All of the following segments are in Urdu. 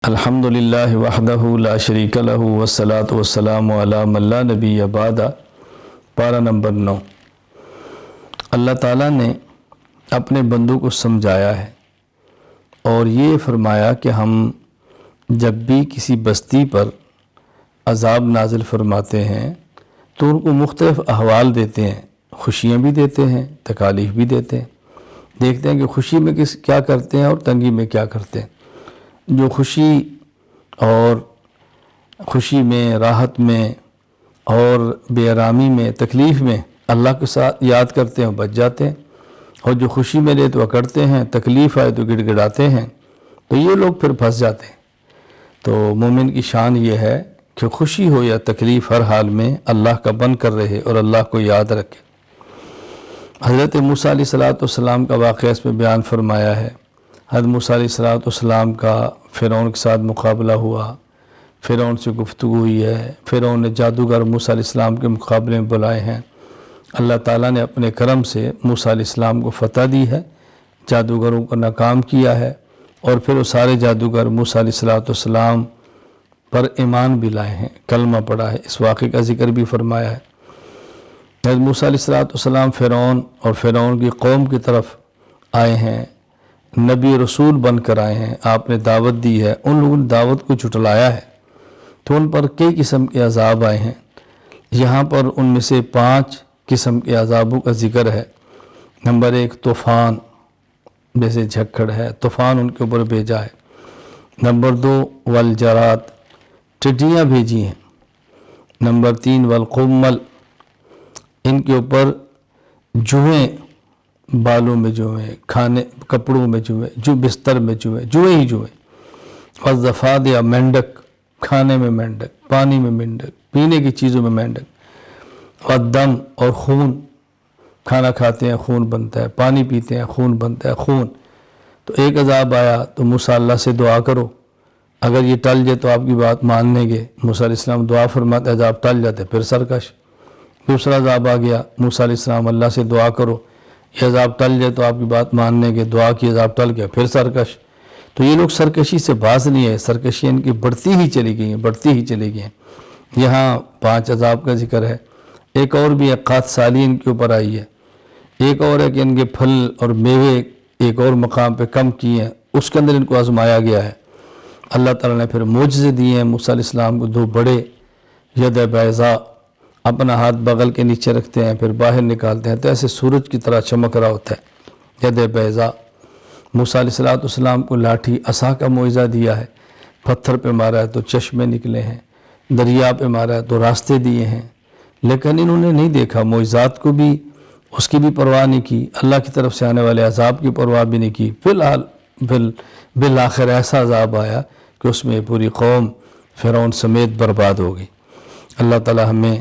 الحمدللہ وحدہ لا شریک لہ والصلاة والسلام علی من لا نبی بعد۔ پارہ نمبر 9۔ اللہ تعالیٰ نے اپنے بندوں کو سمجھایا ہے اور یہ فرمایا کہ ہم جب بھی کسی بستی پر عذاب نازل فرماتے ہیں تو ان کو مختلف احوال دیتے ہیں، خوشیاں بھی دیتے ہیں، تکالیف بھی دیتے ہیں۔ دیکھتے ہیں کہ خوشی میں کیا کرتے ہیں اور تنگی میں کیا کرتے ہیں۔ جو خوشی میں، راحت میں اور بے آرامی میں، تکلیف میں اللہ کے ساتھ یاد کرتے ہیں بچ جاتے ہیں، اور جو خوشی میں لے تو اکڑتے ہیں، تکلیف آئے تو گڑ گڑاتے ہیں، تو یہ لوگ پھر پھنس جاتے ہیں۔ تو مومن کی شان یہ ہے کہ خوشی ہو یا تکلیف ہر حال میں اللہ کا بن کر رہے اور اللہ کو یاد رکھے۔ حضرت موسیٰ علیہ السلام کا واقعہ اس میں بیان فرمایا ہے۔ حضرت موسیٰ علیہ السلام کا فرعون کے ساتھ مقابلہ ہوا، فرعون سے گفتگو ہوئی ہے، فرعون نے جادوگر موسیٰ علیہ السلام کے مقابلے میں بلائے ہیں۔ اللہ تعالیٰ نے اپنے کرم سے موسیٰ علیہ السلام کو فتح دی ہے، جادوگروں کو ناکام کیا ہے، اور پھر وہ سارے جادوگر موسیٰ علیہ السلام پر ایمان بھی لائے ہیں، کلمہ پڑھا ہے۔ اس واقعے کا ذکر بھی فرمایا ہے۔ حضرت موسیٰ علیہ السلام فرعون اور فرعون کی قوم کی طرف آئے ہیں، نبی رسول بن کر آئے ہیں، آپ نے دعوت دی ہے، ان لوگوں نے دعوت کو جھٹلایا ہے تو ان پر کئی قسم کے عذاب آئے ہیں۔ یہاں پر ان میں سے 5 قسم کے عذابوں کا ذکر ہے۔ نمبر 1 طوفان، جیسے جھکڑ ہے، طوفان ان کے اوپر بھیجا ہے۔ نمبر 2 والجراد، ٹڈیاں بھیجی ہیں۔ نمبر 3 والقمل، ان کے اوپر جوئیں، بالوں میں جوئیں، کپڑوں میں جوئیں، بستر میں جوئیں ہی جوئیں۔ والضفادع، مینڈک، کھانے میں مینڈک، پانی میں مینڈک، پینے کی چیزوں میں مینڈک۔ والدم، اور خون، کھانا کھاتے ہیں خون بنتا ہے، پانی پیتے ہیں خون بنتا ہے، خون۔ تو ایک عذاب آیا تو موسیٰ اللہ سے دعا کرو، اگر یہ ٹل جائے تو آپ کی بات مان لیں گے۔ موسیٰ علیہ السلام دعا فرماتے، عذاب ٹل جاتے، پھر سرکش۔ دوسرا عذاب آ گیا، موسیٰ علیہ السلام اللہ سے دعا کرو، یہ عذاب ٹل جائے تو آپ کی بات مان لیں گے، دعا کی، عذاب ٹل گیا، پھر سرکش۔ تو یہ لوگ سرکشی سے باز نہیں ہے، سرکشی ان کی بڑھتی ہی چلی گئی ہیں۔ یہاں 5 عذاب کا ذکر ہے۔ ایک اور بھی ہے، قحط سالی ان کے اوپر آئی ہے۔ ایک اور ہے کہ ان کے پھل اور میوے ایک اور مقام پہ کم کیے ہیں، اس کے اندر ان کو آزمایا گیا ہے۔ اللہ تعالیٰ نے پھر معجزے دیے ہیں موسیٰ علیہ السلام کو، 2 بڑے، ید بیضاء، اپنا ہاتھ بغل کے نیچے رکھتے ہیں، پھر باہر نکالتے ہیں تو ایسے سورج کی طرح چمک رہا ہوتا ہے، ید بیضاء۔ موسیٰ علیہ السلام کو لاٹھی عصا کا معجزہ دیا ہے، پتھر پہ مارا ہے تو چشمے نکلے ہیں، دریا پہ مارا ہے تو راستے دیے ہیں، لیکن انہوں نے نہیں دیکھا معجزات کو بھی، اس کی بھی پرواہ نہیں کی، اللہ کی طرف سے آنے والے عذاب کی پرواہ بھی نہیں کی۔ فی الحال بالآخر ایسا عذاب آیا کہ اس میں پوری قوم فرعون سمیت برباد ہو گئی۔ اللہ تعالی ہمیں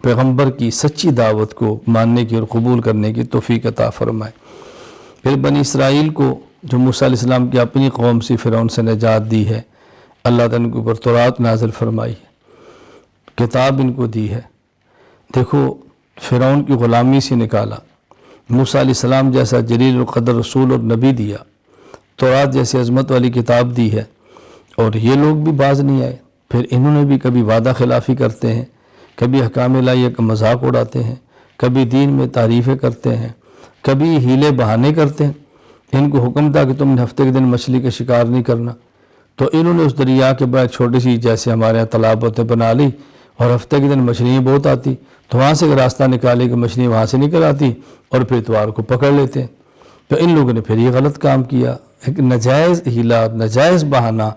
پیغمبر کی سچی دعوت کو ماننے کی اور قبول کرنے کی توفیق عطا فرمائے۔ پھر بنی اسرائیل کو جو موسیٰ علیہ السلام کی اپنی قوم سے فرعون سے نجات دی ہے، اللہ تعالیٰ نے ان کے اوپر تورات نازل فرمائی ہے، کتاب ان کو دی ہے۔ دیکھو، فرعون کی غلامی سے نکالا، موسیٰ علیہ السلام جیسا جلیل القدر رسول اور نبی دیا، تورات جیسی عظمت والی کتاب دی ہے، اور یہ لوگ بھی باز نہیں آئے۔ پھر انہوں نے بھی کبھی وعدہ خلافی کرتے ہیں، کبھی احکام الہیہ کا مذاق اڑاتے ہیں، کبھی دین میں تعریفیں کرتے ہیں، کبھی ہیلے بہانے کرتے ہیں۔ ان کو حکم تھا کہ تم نے ہفتے کے دن مچھلی کا شکار نہیں کرنا، تو انہوں نے اس دریا کے بعد چھوٹی سی، جیسے ہمارے یہاں تالاب ہوتے، بنا لی، اور ہفتے کے دن مچھلیاں بہت آتی تو وہاں سے راستہ نکالے کہ مچھلی وہاں سے نکل آتی، اور پھر اتوار کو پکڑ لیتے۔ تو ان لوگوں نے پھر یہ غلط کام کیا، ایک ناجائز ہیلا، ناجائز بہانہ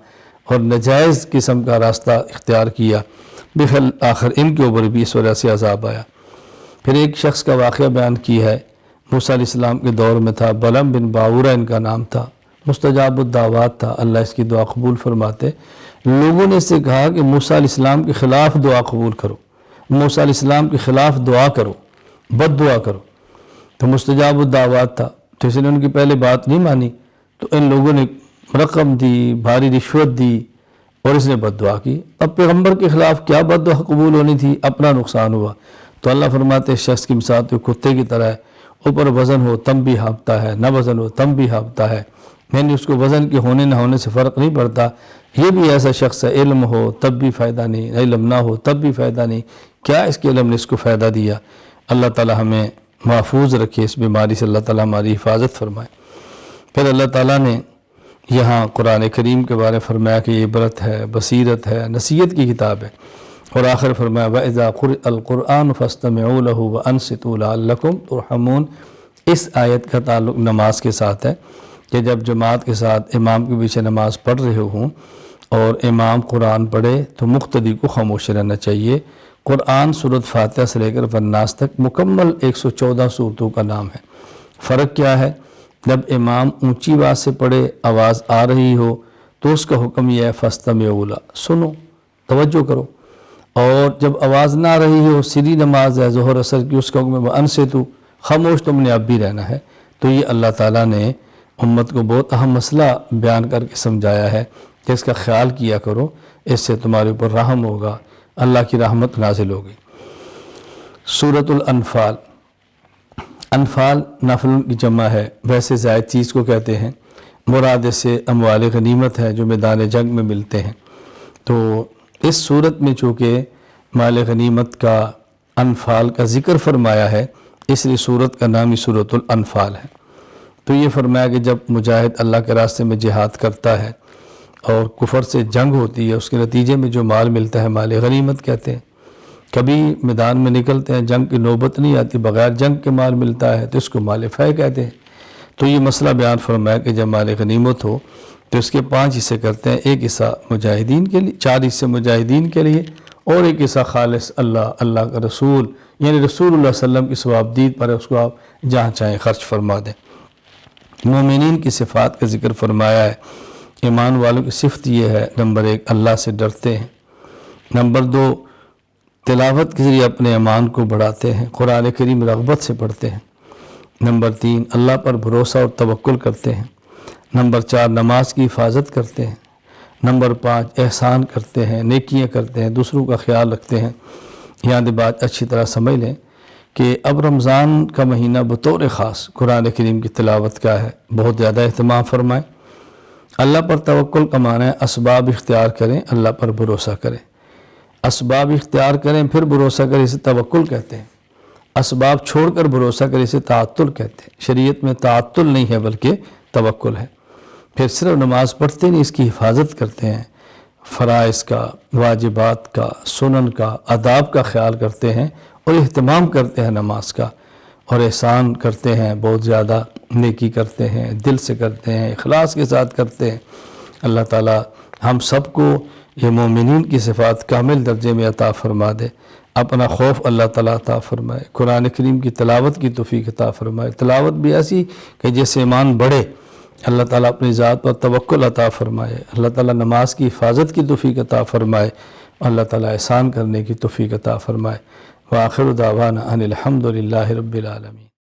اور ناجائز قسم کا راستہ اختیار کیا، آخر ان کے اوپر بھی اس وجہ سے عذاب آیا۔ پھر ایک شخص کا واقعہ بیان کیا ہے، موسیٰ علیہ السلام کے دور میں تھا، بلعم بن باورہ ان کا نام تھا، مستجاب الدعوات تھا، اللہ اس کی دعا قبول فرماتے۔ لوگوں نے اس سے کہا کہ موسیٰ علیہ السلام کے خلاف دعا قبول کرو، موسیٰ علیہ السلام کے خلاف دعا کرو، بد دعا کرو، تو مستجاب الدعوات تھا، تو اس نے ان کی پہلے بات نہیں مانی، تو ان لوگوں نے رقم دی، بھاری رشوت دی، اور اس نے بد دعا کی۔ اب پیغمبر کے خلاف کیا بد دعا قبول ہونی تھی، اپنا نقصان ہوا۔ تو اللہ فرماتے ہیں شخص کی مثال تو کتے کی طرح ہے، اوپر وزن ہو تم بھی ہانپتا ہے، نہ وزن ہو تم بھی ہانپتا ہے، یعنی اس کو وزن کے ہونے نہ ہونے سے فرق نہیں پڑتا. یہ بھی ایسا شخص ہے علم ہو تب بھی فائدہ نہیں، علم نہ ہو تب بھی فائدہ نہیں. کیا اس کے علم نے اس کو فائدہ دیا؟ اللہ تعالی ہمیں محفوظ رکھے اس بیماری سے، اللہ تعالی ہماری حفاظت فرمائے. پھر اللہ تعالیٰ نے یہاں قرآن کریم کے بارے فرمایا کہ یہ عبرت ہے، بصیرت ہے، نصیحت کی کتاب ہے. اور آخر فرمایا وَإِذَا قُرِئَ الْقُرْآنُ فَاسْتَمِعُوا لَهُ وَأَنصِتُوا لَعَلَّكُمْ تُرْحَمُونَ. اس آیت کا تعلق نماز کے ساتھ ہے کہ جب جماعت کے ساتھ امام کے پیچھے نماز پڑھ رہے ہوں اور امام قرآن پڑھے تو مقتدی کو خاموش رہنا چاہیے. قرآن سورۃ فاتحہ سے لے کر والناس تک مکمل 114 سورتوں کا نام ہے. فرق کیا ہے؟ جب امام اونچی آواز سے پڑھے، آواز آ رہی ہو تو اس کا حکم یہ ہے فاستمعوا لہ، سنو، توجہ کرو. اور جب آواز نہ آ رہی ہو، سری نماز ہے ظہر اثر کی، اس کا حکم ہے وانصتوا، خاموش تم نے اب بھی رہنا ہے. تو یہ اللہ تعالیٰ نے امت کو بہت اہم مسئلہ بیان کر کے سمجھایا ہے کہ اس کا خیال کیا کرو، اس سے تمہارے اوپر رحم ہوگا، اللہ کی رحمت نازل ہوگی. سورۃ الانفال. انفال نفل کی جمع ہے، ویسے زائد چیز کو کہتے ہیں. مراد سے اموال غنیمت ہے جو میدان جنگ میں ملتے ہیں. تو اس صورت میں چونکہ مال غنیمت کا، انفال کا ذکر فرمایا ہے، اس لیے صورت کا نام ہی سورۃ الانفال ہے. تو یہ فرمایا کہ جب مجاہد اللہ کے راستے میں جہاد کرتا ہے اور کفر سے جنگ ہوتی ہے، اس کے نتیجے میں جو مال ملتا ہے مال غنیمت کہتے ہیں. کبھی میدان میں نکلتے ہیں، جنگ کی نوبت نہیں آتی، بغیر جنگ کے مال ملتا ہے تو اس کو مال فے کہتے ہیں. تو یہ مسئلہ بیان فرمایا کہ جب مال غنیمت ہو تو اس کے 5 حصے کرتے ہیں. ایک حصہ مجاہدین کے لیے، 4 حصے مجاہدین کے لیے، اور ایک حصہ خالص اللہ کا رسول، یعنی رسول اللہ صلی اللہ علیہ وسلم کی ثوابدید پر ہے، اس کو آپ جہاں چاہیں خرچ فرما دیں. مومنین کی صفات کا ذکر فرمایا ہے. ایمان والوں کی صفت یہ ہے، نمبر 1 اللہ سے ڈرتے ہیں، نمبر 2 تلاوت کے ذریعے اپنے ایمان کو بڑھاتے ہیں، قرآن کریم رغبت سے پڑھتے ہیں، نمبر 3 اللہ پر بھروسہ اور توکل کرتے ہیں، نمبر 4 نماز کی حفاظت کرتے ہیں، نمبر 5 احسان کرتے ہیں، نیکیاں کرتے ہیں، دوسروں کا خیال رکھتے ہیں. یہاں دی بات اچھی طرح سمجھ لیں کہ اب رمضان کا مہینہ بطور خاص قرآن کریم کی تلاوت کا ہے، بہت زیادہ اہتمام فرمائیں. اللہ پر توکل کا معنی ہے اسباب اختیار کریں، اللہ پر بھروسہ کریں. اسباب اختیار کریں پھر بھروسہ کریں، اسے توکل کہتے ہیں. اسباب چھوڑ کر بھروسہ کریں، اسے تعطل کہتے ہیں. شریعت میں تعطل نہیں ہے بلکہ توکل ہے. پھر صرف نماز پڑھتے نہیں، اس کی حفاظت کرتے ہیں، فرائض کا، واجبات کا، سنن کا، آداب کا خیال کرتے ہیں اور اہتمام کرتے ہیں نماز کا، اور احسان کرتے ہیں، بہت زیادہ نیکی کرتے ہیں، دل سے کرتے ہیں، اخلاص کے ساتھ کرتے ہیں. اللہ تعالی ہم سب کو یہ مومنین کی صفات کامل درجے میں عطا فرما دے. اپنا خوف اللہ تعالیٰ عطا فرمائے، قرآن کریم کی تلاوت کی توفیق عطا فرمائے، تلاوت بھی ایسی کہ جیسے ایمان بڑھے. اللہ تعالیٰ اپنی ذات پر توکل عطا فرمائے، اللہ تعالیٰ نماز کی حفاظت کی توفیق عطا فرمائے، اللہ تعالیٰ احسان کرنے کی توفیق عطا فرمائے. وآخر دعوانا ان الحمد للہ رب العالمین.